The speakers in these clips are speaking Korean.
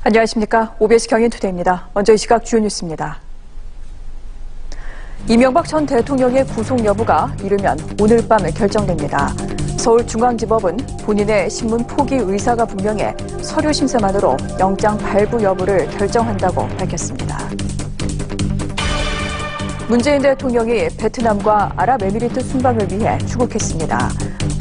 안녕하십니까. OBS 경인투데이입니다. 먼저 이 시각 주요 뉴스입니다. 이명박 전 대통령의 구속 여부가 이르면 오늘 밤 결정됩니다. 서울중앙지법은 본인의 신문 포기 의사가 분명해 서류 심사만으로 영장 발부 여부를 결정한다고 밝혔습니다. 문재인 대통령이 베트남과 아랍에미리트 순방을 위해 출국했습니다.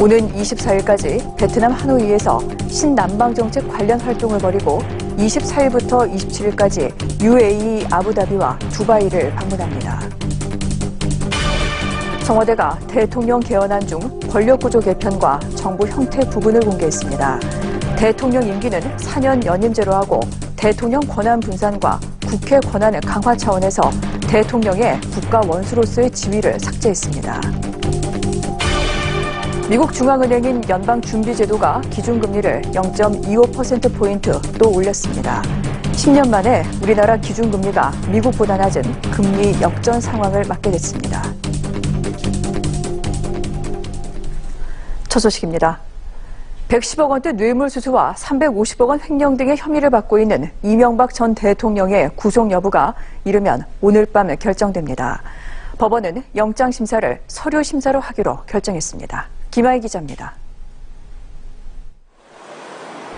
오는 24일까지 베트남 하노이에서 신남방정책 관련 활동을 벌이고 24일부터 27일까지 UAE 아부다비와 두바이를 방문합니다. 청와대가 대통령 개헌안 중 권력구조 개편과 정부 형태 부분을 공개했습니다. 대통령 임기는 4년 연임제로 하고 대통령 권한 분산과 국회 권한을 강화 차원에서 대통령의 국가 원수로서의 지위를 삭제했습니다. 미국 중앙은행인 연방준비제도가 기준금리를 0.25%포인트 또 올렸습니다. 10년 만에 우리나라 기준금리가 미국보다 낮은 금리 역전 상황을 맞게 됐습니다. 첫 소식입니다. 110억 원대 뇌물수수와 350억 원 횡령 등의 혐의를 받고 있는 이명박 전 대통령의 구속 여부가 이르면 오늘 밤 결정됩니다. 법원은 영장 심사를 서류 심사로 하기로 결정했습니다. 김아희 기자입니다.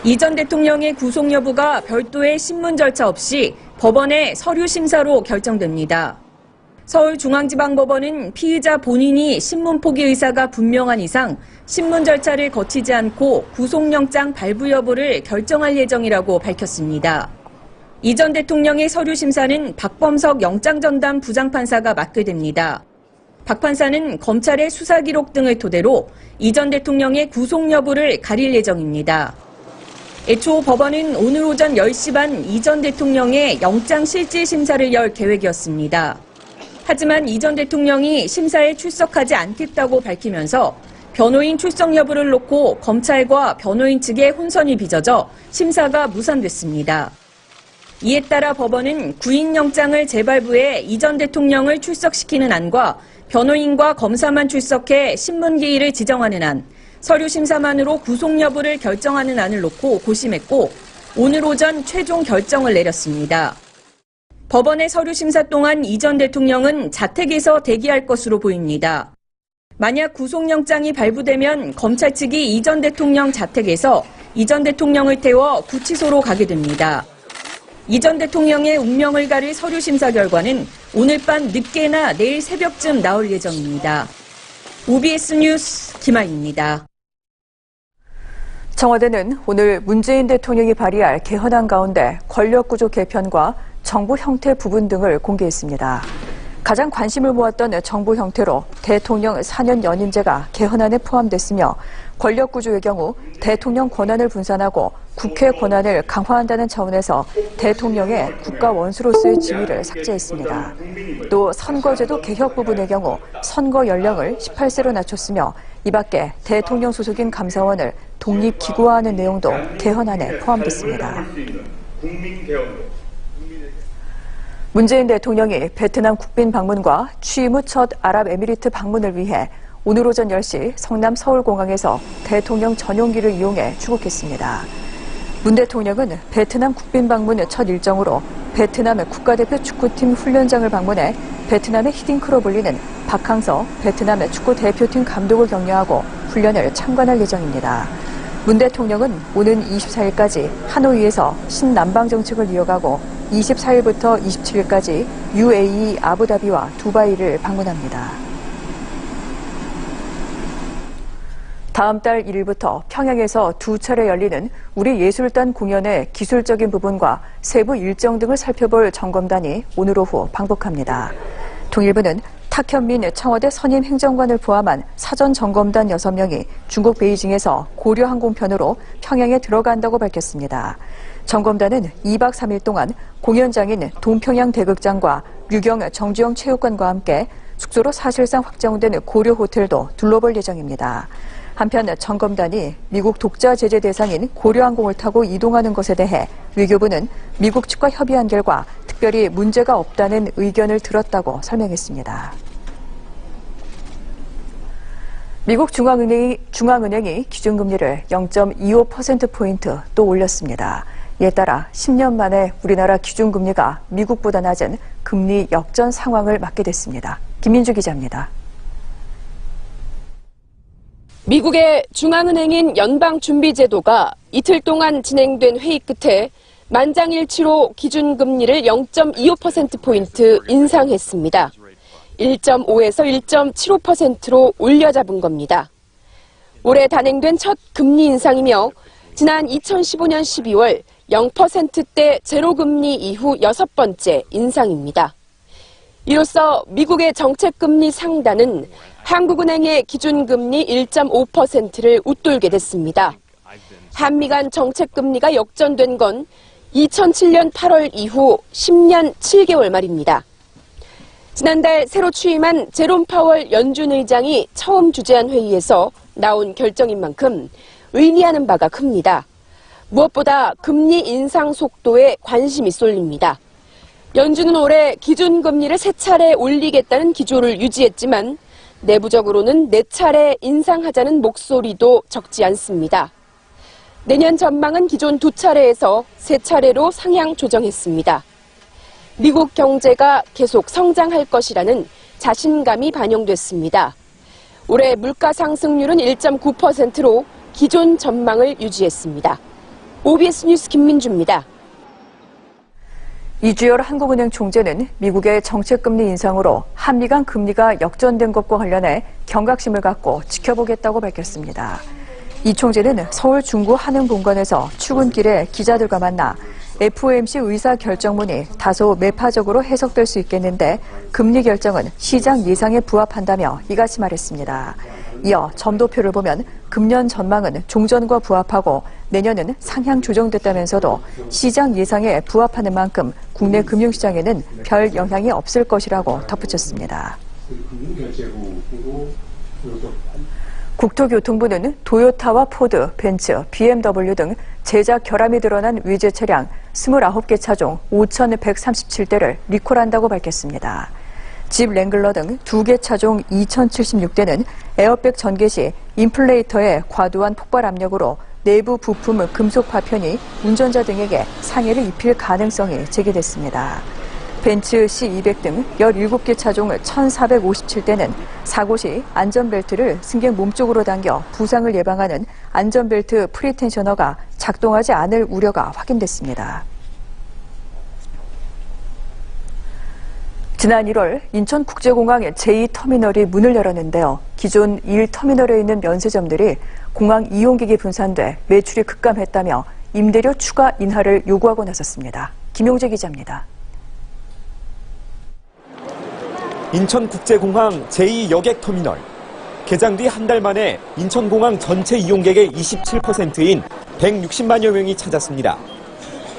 이 전 대통령의 구속 여부가 별도의 신문 절차 없이 법원의 서류 심사로 결정됩니다. 서울중앙지방법원은 피의자 본인이 신문 포기 의사가 분명한 이상 신문 절차를 거치지 않고 구속영장 발부 여부를 결정할 예정이라고 밝혔습니다. 이 전 대통령의 서류 심사는 박범석 영장전담 부장판사가 맡게 됩니다. 박 판사는 검찰의 수사 기록 등을 토대로 이 전 대통령의 구속 여부를 가릴 예정입니다. 애초 법원은 오늘 오전 10시 반 이 전 대통령의 영장 실질 심사를 열 계획이었습니다. 하지만 이 전 대통령이 심사에 출석하지 않겠다고 밝히면서 변호인 출석 여부를 놓고 검찰과 변호인 측의 혼선이 빚어져 심사가 무산됐습니다. 이에 따라 법원은 구인영장을 재발부해 이 전 대통령을 출석시키는 안과 변호인과 검사만 출석해 신문기일을 지정하는 안, 서류 심사만으로 구속 여부를 결정하는 안을 놓고 고심했고 오늘 오전 최종 결정을 내렸습니다. 법원의 서류 심사 동안 이 전 대통령은 자택에서 대기할 것으로 보입니다. 만약 구속영장이 발부되면 검찰 측이 이 전 대통령 자택에서 이 전 대통령을 태워 구치소로 가게 됩니다. 이 전 대통령의 운명을 가릴 서류 심사 결과는 오늘 밤 늦게나 내일 새벽쯤 나올 예정입니다. OBS 뉴스 김아희입니다. 청와대는 오늘 문재인 대통령이 발의할 개헌안 가운데 권력구조 개편과 정부 형태 부분 등을 공개했습니다. 가장 관심을 모았던 정부 형태로 대통령 4년 연임제가 개헌안에 포함됐으며 권력구조의 경우 대통령 권한을 분산하고 국회 권한을 강화한다는 차원에서 대통령의 국가 원수로서의 지위를 삭제했습니다. 또 선거제도 개혁 부분의 경우 선거 연령을 18세로 낮췄으며 이 밖에 대통령 소속인 감사원을 독립기구화하는 내용도 개헌안에 포함됐습니다. 문재인 대통령이 베트남 국빈 방문과 취임 후 첫 아랍에미리트 방문을 위해 오늘 오전 10시 성남 서울공항에서 대통령 전용기를 이용해 출국했습니다. 문 대통령은 베트남 국빈 방문 첫 일정으로 베트남 국가대표 축구팀 훈련장을 방문해 베트남의 히딩크로 불리는 박항서 베트남 축구 대표팀 감독을 격려하고 훈련을 참관할 예정입니다. 문 대통령은 오는 24일까지 하노이에서 신남방 정책을 이어가고 24일부터 27일까지 UAE 아부다비와 두바이를 방문합니다. 다음 달 1일부터 평양에서 두 차례 열리는 우리 예술단 공연의 기술적인 부분과 세부 일정 등을 살펴볼 점검단이 오늘 오후 방북합니다. 통일부는 탁현민 청와대 선임 행정관을 포함한 사전 점검단 6명이 중국 베이징에서 고려항공편으로 평양에 들어간다고 밝혔습니다. 점검단은 2박 3일 동안 공연장인 동평양 대극장과 류경 정주영 체육관과 함께 숙소로 사실상 확정된 고려 호텔도 둘러볼 예정입니다. 한편 점검단이 미국 독자 제재 대상인 고려항공을 타고 이동하는 것에 대해 외교부는 미국 측과 협의한 결과 특별히 문제가 없다는 의견을 들었다고 설명했습니다. 미국 중앙은행이 기준금리를 0.25%포인트 또 올렸습니다. 이에 따라 10년 만에 우리나라 기준금리가 미국보다 낮은 금리 역전 상황을 맞게 됐습니다. 김민주 기자입니다. 미국의 중앙은행인 연방준비제도가 이틀 동안 진행된 회의 끝에 만장일치로 기준금리를 0.25%포인트 인상했습니다. 1.5에서 1.75%로 올려잡은 겁니다. 올해 단행된 첫 금리 인상이며 지난 2015년 12월 0%대 제로금리 이후 6번째 인상입니다. 이로써 미국의 정책금리 상단은 한국은행의 기준금리 1.5%를 웃돌게 됐습니다. 한미 간 정책금리가 역전된 건 2007년 8월 이후 10년 7개월 말입니다. 지난달 새로 취임한 제롬 파월 연준 의장이 처음 주재한 회의에서 나온 결정인 만큼 의미하는 바가 큽니다. 무엇보다 금리 인상 속도에 관심이 쏠립니다. 연준은 올해 기준금리를 3차례 올리겠다는 기조를 유지했지만 내부적으로는 4차례 인상하자는 목소리도 적지 않습니다. 내년 전망은 기존 2차례에서 3차례로 상향 조정했습니다. 미국 경제가 계속 성장할 것이라는 자신감이 반영됐습니다. 올해 물가 상승률은 1.9%로 기존 전망을 유지했습니다. OBS 뉴스 김민주입니다. 이주열 한국은행 총재는 미국의 정책금리 인상으로 한미 간 금리가 역전된 것과 관련해 경각심을 갖고 지켜보겠다고 밝혔습니다. 이 총재는 서울 중구 한흥본관에서 출근길에 기자들과 만나 FOMC 의사결정문이 다소 매파적으로 해석될 수 있겠는데 금리 결정은 시장 예상에 부합한다며 이같이 말했습니다. 이어 점도표를 보면 금년 전망은 종전과 부합하고 내년은 상향 조정됐다면서도 시장 예상에 부합하는 만큼 국내 금융시장에는 별 영향이 없을 것이라고 덧붙였습니다. 국토교통부는 도요타와 포드, 벤츠, BMW 등 제작 결함이 드러난 위조 차량 29개 차종 5,137대를 리콜한다고 밝혔습니다. 집 랭글러 등 2개 차종 2,076대는 에어백 전개 시 인플레이터의 과도한 폭발 압력으로 내부 부품 금속 파편이 운전자 등에게 상해를 입힐 가능성이 제기됐습니다. 벤츠 C200 등 17개 차종 1,457대는 사고 시 안전벨트를 승객 몸쪽으로 당겨 부상을 예방하는 안전벨트 프리텐셔너가 작동하지 않을 우려가 확인됐습니다. 지난 1월 인천국제공항 제2터미널이 문을 열었는데요. 기존 1터미널에 있는 면세점들이 공항 이용객이 분산돼 매출이 급감했다며 임대료 추가 인하를 요구하고 나섰습니다. 김용재 기자입니다. 인천국제공항 제2여객터미널. 개장 뒤 한 달 만에 인천공항 전체 이용객의 27%인 160만여 명이 찾았습니다.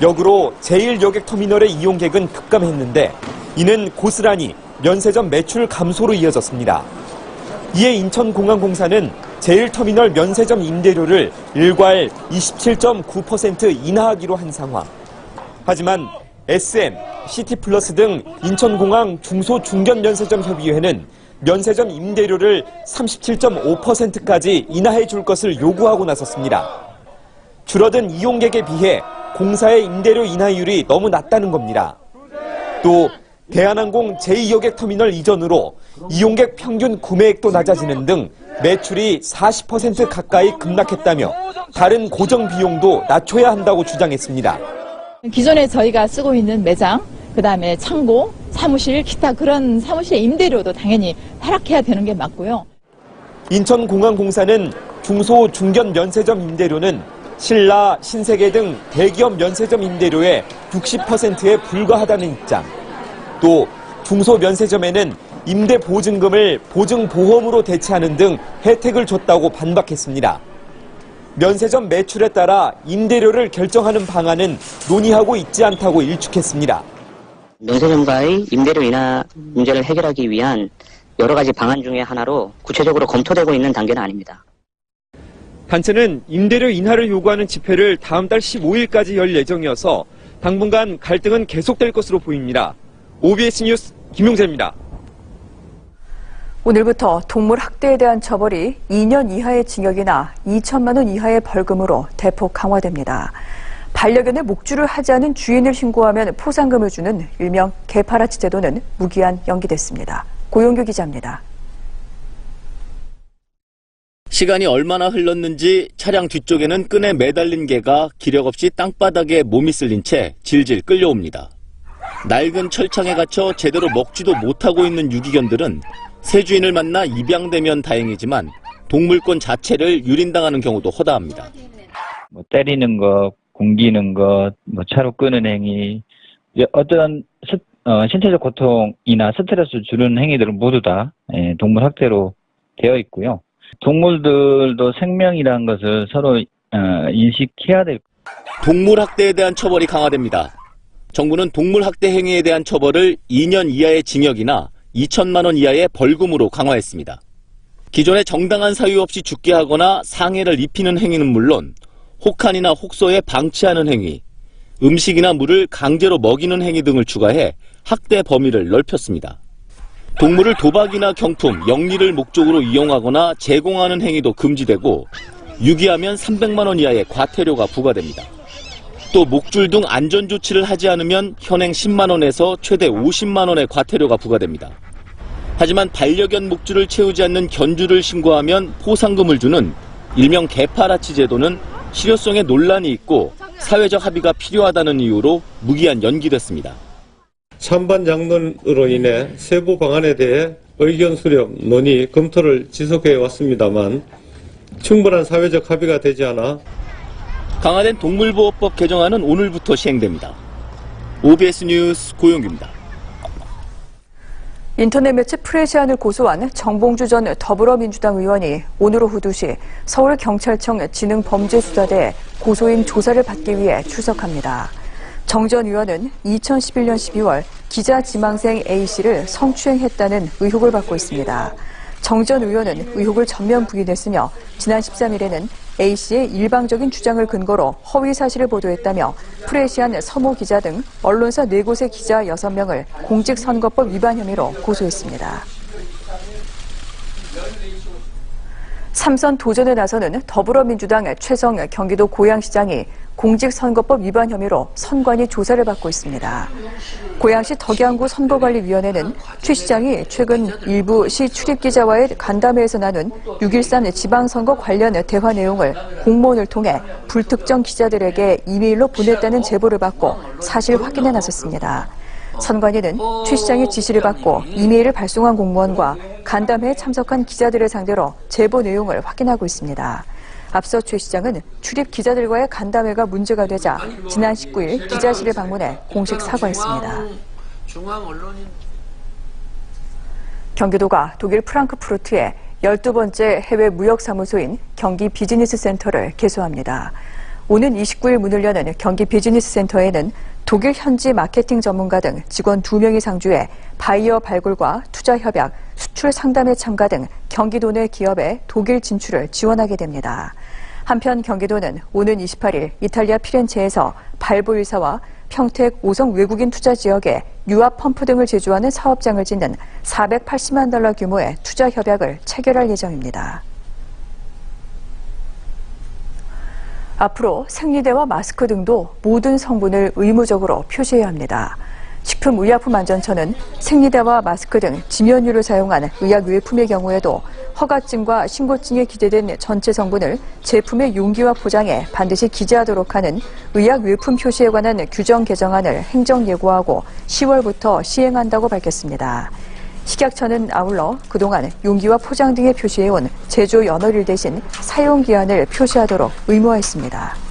역으로 제1여객터미널의 이용객은 급감했는데 이는 고스란히 면세점 매출 감소로 이어졌습니다. 이에 인천공항공사는 제1터미널 면세점 임대료를 일괄 27.9% 인하하기로 한 상황. 하지만 SM, 시티플러스 등 인천공항 중소중견면세점협의회는 면세점 임대료를 37.5%까지 인하해 줄 것을 요구하고 나섰습니다. 줄어든 이용객에 비해 공사의 임대료 인하율이 너무 낮다는 겁니다. 또 대한항공 제2여객터미널 이전으로 이용객 평균 구매액도 낮아지는 등 매출이 40% 가까이 급락했다며 다른 고정 비용도 낮춰야 한다고 주장했습니다. 기존에 저희가 쓰고 있는 매장, 그다음에 창고, 사무실, 기타 그런 사무실 임대료도 당연히 하락해야 되는 게 맞고요. 인천공항공사는 중소, 중견 면세점 임대료는 신라, 신세계 등 대기업 면세점 임대료의 60%에 불과하다는 입장. 또 중소 면세점에는 임대 보증금을 보증보험으로 대체하는 등 혜택을 줬다고 반박했습니다. 면세점 매출에 따라 임대료를 결정하는 방안은 논의하고 있지 않다고 일축했습니다. 면세점과의 임대료 인하 문제를 해결하기 위한 여러 가지 방안 중에 하나로 구체적으로 검토되고 있는 단계는 아닙니다. 단체는 임대료 인하를 요구하는 집회를 다음 달 15일까지 열 예정이어서 당분간 갈등은 계속될 것으로 보입니다. OBS 뉴스 김용재입니다. 오늘부터 동물 학대에 대한 처벌이 2년 이하의 징역이나 2천만 원 이하의 벌금으로 대폭 강화됩니다. 반려견의 목줄을 하지 않은 주인을 신고하면 포상금을 주는 일명 개파라치 제도는 무기한 연기됐습니다. 고용규 기자입니다. 시간이 얼마나 흘렀는지 차량 뒤쪽에는 끈에 매달린 개가 기력 없이 땅바닥에 몸이 쓸린 채 질질 끌려옵니다. 낡은 철창에 갇혀 제대로 먹지도 못하고 있는 유기견들은 새 주인을 만나 입양되면 다행이지만 동물권 자체를 유린당하는 경우도 허다합니다. 때리는 것, 굶기는 것, 차로 끄는 행위, 어떤 신체적 고통이나 스트레스를 주는 행위들은 모두 다 동물 학대로 되어 있고요. 동물들도 생명이라는 것을 서로 인식해야 될. 동물 학대에 대한 처벌이 강화됩니다. 정부는 동물 학대 행위에 대한 처벌을 2년 이하의 징역이나 2천만 원 이하의 벌금으로 강화했습니다. 기존에 정당한 사유 없이 죽게 하거나 상해를 입히는 행위는 물론 혹한이나 혹소에 방치하는 행위, 음식이나 물을 강제로 먹이는 행위 등을 추가해 학대 범위를 넓혔습니다. 동물을 도박이나 경품, 영리를 목적으로 이용하거나 제공하는 행위도 금지되고 유기하면 300만 원 이하의 과태료가 부과됩니다. 또 목줄 등 안전조치를 하지 않으면 현행 10만 원에서 최대 50만 원의 과태료가 부과됩니다. 하지만 반려견 목줄을 채우지 않는 견주를 신고하면 포상금을 주는 일명 개파라치 제도는 실효성에 논란이 있고 사회적 합의가 필요하다는 이유로 무기한 연기됐습니다. 찬반 양론으로 인해 세부 방안에 대해 의견 수렴, 논의, 검토를 지속해 왔습니다만 충분한 사회적 합의가 되지 않아 강화된 동물보호법 개정안은 오늘부터 시행됩니다. OBS 뉴스 고용규입니다. 인터넷 매체 프레시안을 고소한 정봉주 전 더불어민주당 의원이 오늘 오후 2시 서울경찰청 지능범죄수사대에 고소인 조사를 받기 위해 출석합니다. 정 전 의원은 2011년 12월 기자 지망생 A씨를 성추행했다는 의혹을 받고 있습니다. 정 전 의원은 의혹을 전면 부인했으며 지난 13일에는 A씨의 일방적인 주장을 근거로 허위 사실을 보도했다며 프레시안 서모 기자 등 언론사 4곳의 기자 6명을 공직선거법 위반 혐의로 고소했습니다. 삼선 도전에 나서는 더불어민주당 최성 경기도 고양시장이 공직선거법 위반 혐의로 선관위 조사를 받고 있습니다. 고양시 덕양구 선거관리위원회는 최 시장이 최근 일부 시 출입기자와의 간담회에서 나눈 6.13 지방선거 관련 대화 내용을 공무원을 통해 불특정 기자들에게 이메일로 보냈다는 제보를 받고 사실 확인에 나섰습니다. 선관위는 최 시장의 지시를 받고 이메일을 발송한 공무원과 간담회에 참석한 기자들을 상대로 제보 내용을 확인하고 있습니다. 앞서 최 시장은 출입 기자들과의 간담회가 문제가 되자 지난 19일 기자실을 방문해 공식 사과했습니다. 경기도가 독일 프랑크푸르트에 12번째 해외 무역사무소인 경기 비즈니스센터를 개소합니다. 오는 29일 문을 여는 경기 비즈니스센터에는 독일 현지 마케팅 전문가 등 직원 2명이 상주해 바이어 발굴과 투자 협약, 수출 상담에 참가 등 경기도 내 기업의 독일 진출을 지원하게 됩니다. 한편 경기도는 오는 28일 이탈리아 피렌체에서 발보일사와 평택 5성 외국인 투자 지역에 유압 펌프 등을 제조하는 사업장을 짓는 480만 달러 규모의 투자 협약을 체결할 예정입니다. 앞으로 생리대와 마스크 등도 모든 성분을 의무적으로 표시해야 합니다. 식품의약품안전처는 생리대와 마스크 등 지면유를 사용한 의약외품의 경우에도 허가증과 신고증에 기재된 전체 성분을 제품의 용기와 포장에 반드시 기재하도록 하는 의약외품 표시에 관한 규정 개정안을 행정예고하고 10월부터 시행한다고 밝혔습니다. 식약처는 아울러 그동안 용기와 포장 등에 표시해온 제조 연월일 대신 사용기한을 표시하도록 의무화했습니다.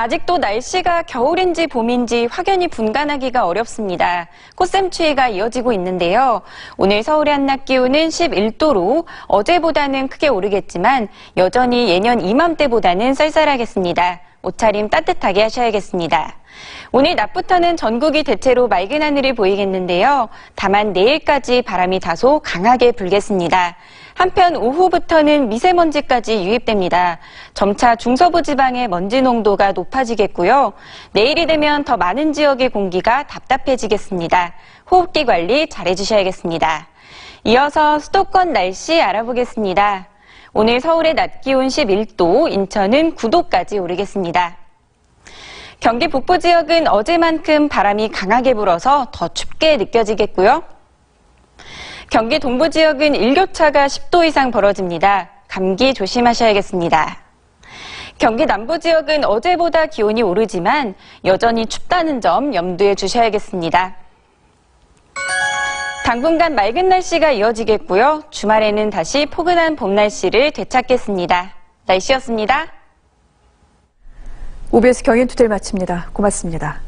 아직도 날씨가 겨울인지 봄인지 확연히 분간하기가 어렵습니다. 꽃샘추위가 이어지고 있는데요. 오늘 서울의 한낮 기온은 11도로 어제보다는 크게 오르겠지만 여전히 예년 이맘때보다는 쌀쌀하겠습니다. 옷차림 따뜻하게 하셔야겠습니다. 오늘 낮부터는 전국이 대체로 맑은 하늘을 보이겠는데요. 다만 내일까지 바람이 다소 강하게 불겠습니다. 한편 오후부터는 미세먼지까지 유입됩니다. 점차 중서부 지방의 먼지 농도가 높아지겠고요. 내일이 되면 더 많은 지역의 공기가 답답해지겠습니다. 호흡기 관리 잘해주셔야겠습니다. 이어서 수도권 날씨 알아보겠습니다. 오늘 서울의 낮 기온 11도, 인천은 9도까지 오르겠습니다. 경기 북부 지역은 어제만큼 바람이 강하게 불어서 더 춥게 느껴지겠고요. 경기 동부 지역은 일교차가 10도 이상 벌어집니다. 감기 조심하셔야겠습니다. 경기 남부 지역은 어제보다 기온이 오르지만 여전히 춥다는 점 염두에 주셔야겠습니다. 당분간 맑은 날씨가 이어지겠고요. 주말에는 다시 포근한 봄 날씨를 되찾겠습니다. 날씨였습니다. OBS 경인투데이를 마칩니다. 고맙습니다.